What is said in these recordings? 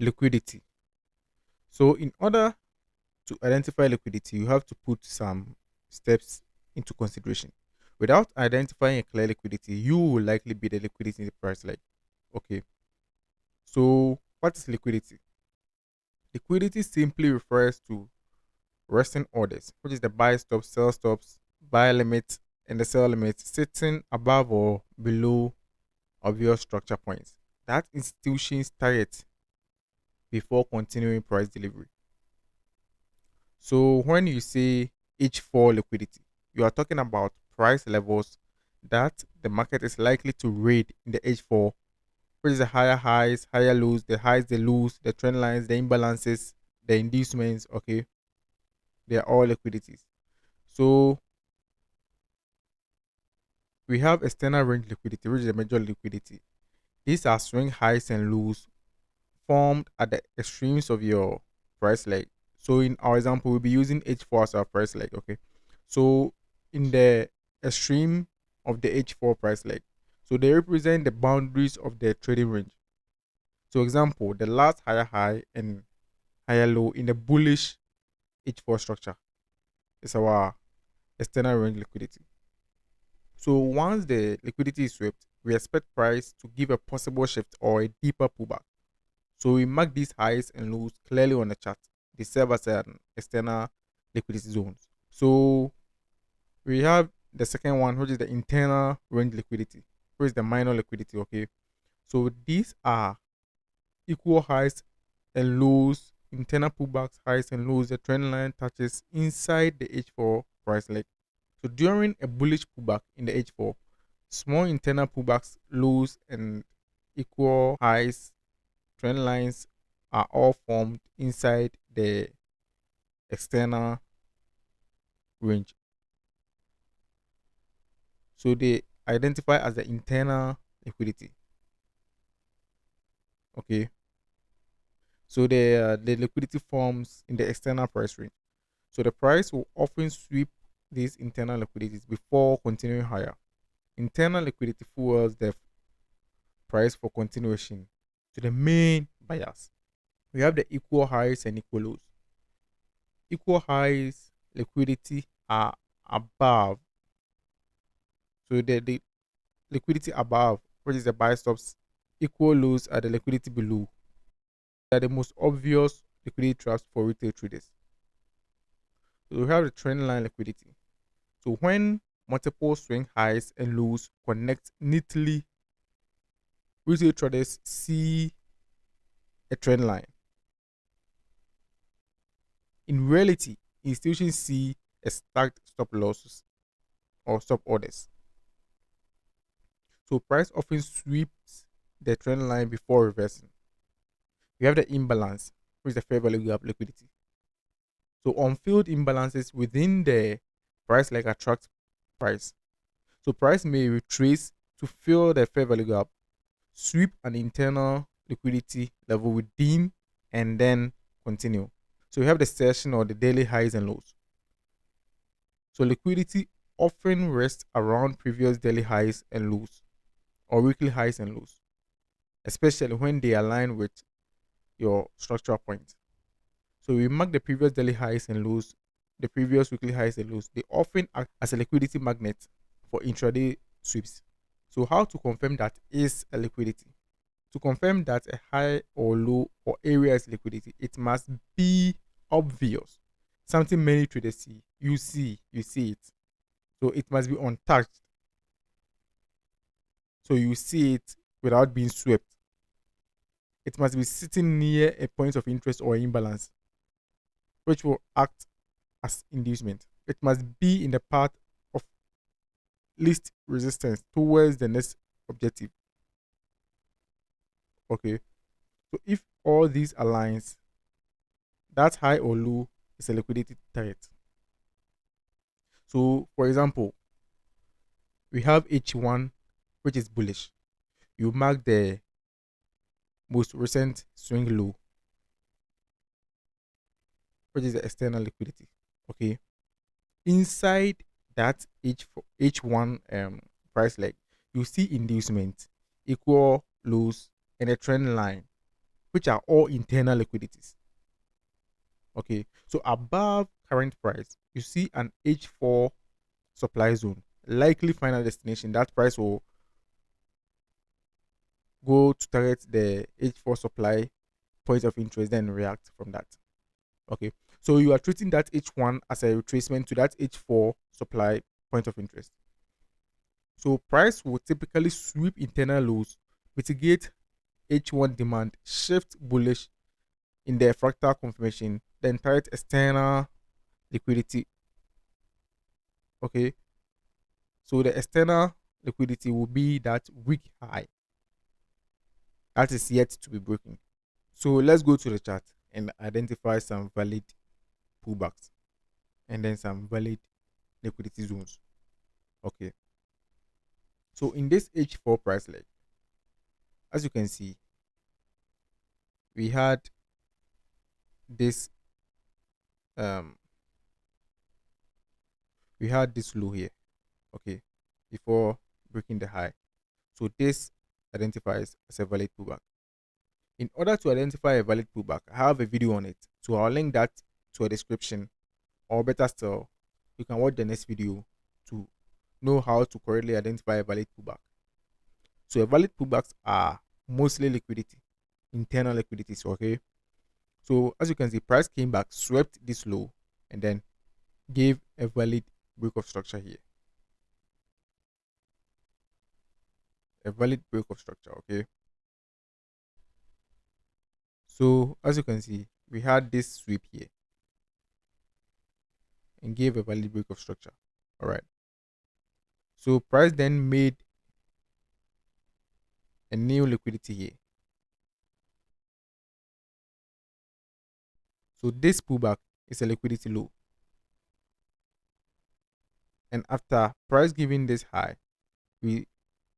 Liquidity. So in order to identify liquidity, you have to put some steps into consideration. Without identifying a clear liquidity, you will likely be the liquidity in the price. Like, okay, so what is liquidity? Liquidity simply refers to resting orders, which is the buy stops, sell stops, buy limit, and the sell limit sitting above or below obvious structure points. That institution's target before continuing price delivery. So when you say H4 liquidity, you are talking about price levels that the market is likely to raid in the H4, which is the higher highs, higher lows, the highs, the lows, the trend lines, the imbalances, the inducements. Okay, they are all liquidities. So we have external range liquidity, which is the major liquidity. These are swing highs and lows formed at the extremes of your price leg. So in our example, we'll be using H4 as our price leg. Okay. So in the extreme of the H4 price leg, so they represent the boundaries of the trading range. So example, the last higher high and higher low in the bullish H4 structure is our external range liquidity. So once the liquidity is swept, we expect price to give a possible shift or a deeper pullback. So we mark these highs and lows clearly on the chart. They serve as an external liquidity zones. So we have the second one, which is the internal range liquidity, which is the minor liquidity. Okay. So these are equal highs and lows, internal pullbacks, highs and lows. The trend line touches inside the H4 price leg. So during a bullish pullback in the H4, small internal pullbacks, lows, and equal highs trend lines are all formed inside the external range. So they identify as the internal liquidity. Okay. So the liquidity forms in the external price range. So the price will often sweep these internal liquidities before continuing higher. Internal liquidity fuels the price for continuation to the main buyers. We have the equal highs and equal lows. Equal highs liquidity are above. So the liquidity above, which is the buy stops, equal lows are the liquidity below. They are the most obvious liquidity traps for retail traders. So we have the trend line liquidity. So when multiple swing highs and lows connect neatly, retail traders see a trend line. In reality, institutions see a stacked stop losses or stop orders. So price often sweeps the trend line before reversing. We have the imbalance, which is the fair value gap liquidity. So on-field imbalances within the price like attract price. So price may retrace to fill the fair value gap, sweep an internal liquidity level within, and then continue. So we have the session or the daily highs and lows. So liquidity often rests around previous daily highs and lows or weekly highs and lows, especially when they align with your structural point. So we mark the previous daily highs and lows, the previous weekly highs and lows. They often act as a liquidity magnet for intraday sweeps. So how to confirm that is a liquidity? To confirm that a high or low or area is liquidity, it must be obvious. Something many traders see. You see it. So it must be untouched. So you see it without being swept. It must be sitting near a point of interest or imbalance, which will act as inducement. It must be in the path of least resistance towards the next objective. Okay. So if all these aligns, that high or low is a liquidity target. So for example, we have H1, which is bullish. You mark the most recent swing low, which is the external liquidity. Okay. Inside that H1 price leg, you see inducement, equal lows, and a trend line. which are all internal liquidities. Okay, so above current price, you see an H4 supply zone, likely final destination. That price will go to target the H4 supply point of interest, then react from that. Okay, so you are treating that H1 as a retracement to that H4 supply point of interest. So price will typically sweep internal lows, mitigate H1 demand, shift bullish in the fractal confirmation, then target external liquidity. Okay, so the external liquidity will be that weak high that is yet to be broken. So let's go to the chart and identify some valid pullbacks and then some valid liquidity zones. Okay. So in this H4 price leg, as you can see, we had this um low here. Okay. Before breaking the high. So this identifies as a valid pullback. In order to identify a valid pullback, I have a video on it. So I'll link that to a description, or better still, you can watch the next video to know how to correctly identify a valid pullback. So a valid pullbacks are mostly liquidity, internal liquidities. Okay. So as you can see, price came back, swept this low, and then gave a valid break of structure here. A valid break of structure. Okay. So as you can see, we had this sweep here and gave a valid break of structure. All right. So price then made a new liquidity here. So this pullback is a liquidity low. And after price giving this high, we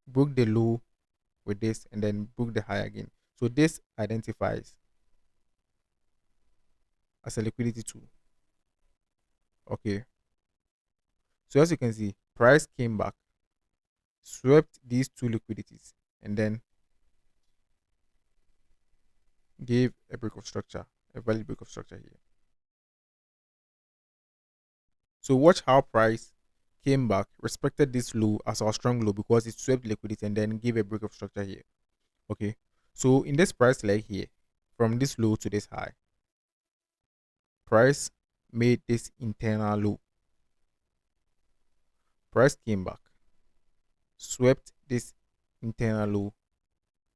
broke the low with this and then broke the high again. So this identifies as a liquidity tool. Okay. So as you can see, price came back, swept these two liquidities, and then gave a break of structure, a valid break of structure here. So watch how price came back, respected this low as our strong low because it swept liquidity and then gave a break of structure here. Okay. So in this price leg here, from this low to this high, price made this internal low. Price came back, swept this internal low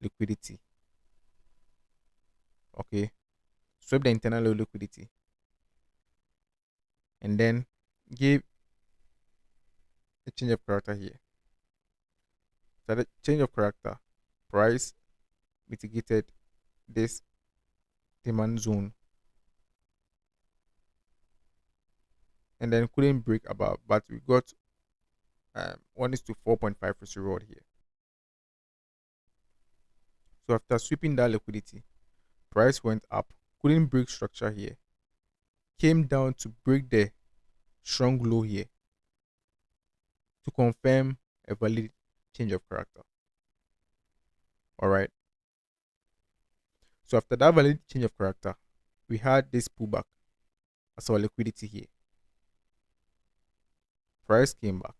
liquidity. Okay. Swept the internal low liquidity and then gave a change of character here. So the change of character, price mitigated this demand zone and then couldn't break above, but we got 1:4.5 reward here. So after sweeping that liquidity, price went up, couldn't break structure here, came down to break the strong low here to confirm a valid change of character. All right. So after that valid change of character, we had this pullback as our liquidity here. Price came back,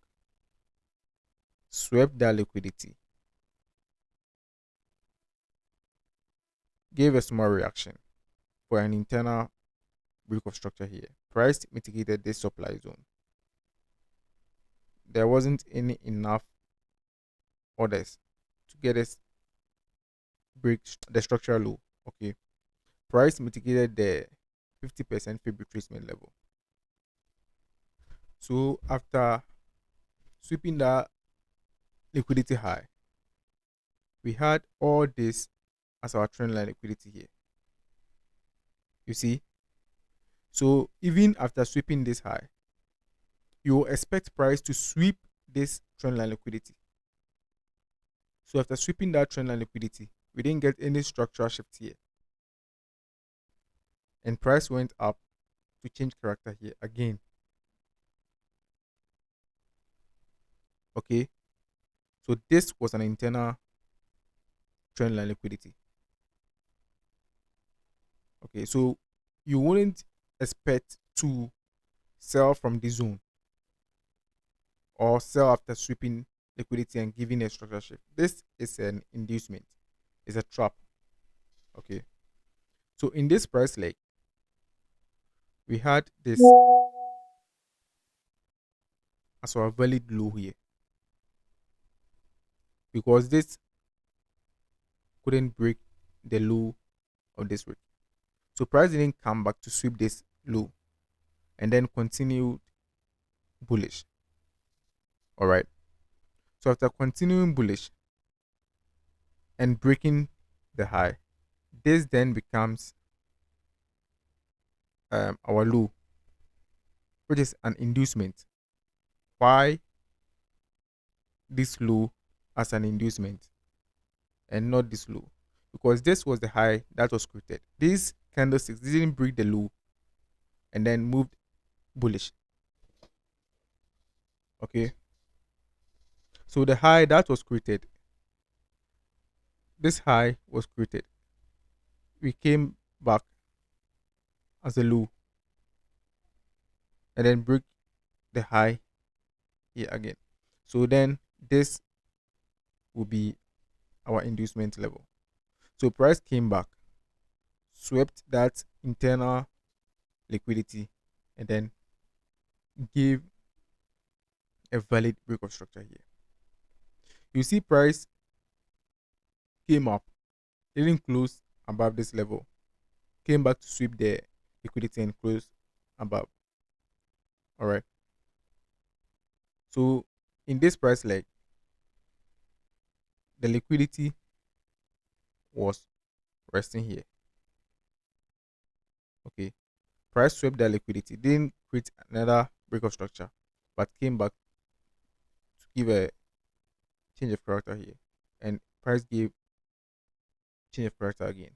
swept that liquidity, gave a small reaction for an internal break of structure here. Price mitigated this supply zone. There wasn't any enough orders to get us break the structural low. Okay. Price mitigated the 50% fib retracement level. So after sweeping that liquidity high, we had all this as our trendline liquidity here. You see? So even after sweeping this high, you will expect price to sweep this trendline liquidity. So after sweeping that trendline liquidity, we didn't get any structural shift here. And price went up to change character here again. Okay. So this was an internal trendline liquidity. Okay, so you wouldn't expect to sell from this zone or sell after sweeping liquidity and giving a structure shift. This is an inducement, it's a trap. Okay, so in this price leg, we had this as our valid low here because this couldn't break the low of this week. So price didn't come back to sweep this low and then continued bullish. All right. So after continuing bullish and breaking the high, this then becomes our low, which is an inducement. Why this low as an inducement and not this low? Because this was the high that was created. These candlesticks didn't break the low and then moved bullish. Okay. So the high that was created, this high was created. We came back as a low and then break the high here again. So then this will be our inducement level. So price came back, swept that internal liquidity, and then gave a valid break of structure here. You see, price came up, didn't close above this level, came back to sweep the liquidity and close above. All right. So in this price leg, the liquidity was resting here. Okay. Price swept that liquidity, didn't create another break of structure, but came back to give a change of character here. And price gave change of character again.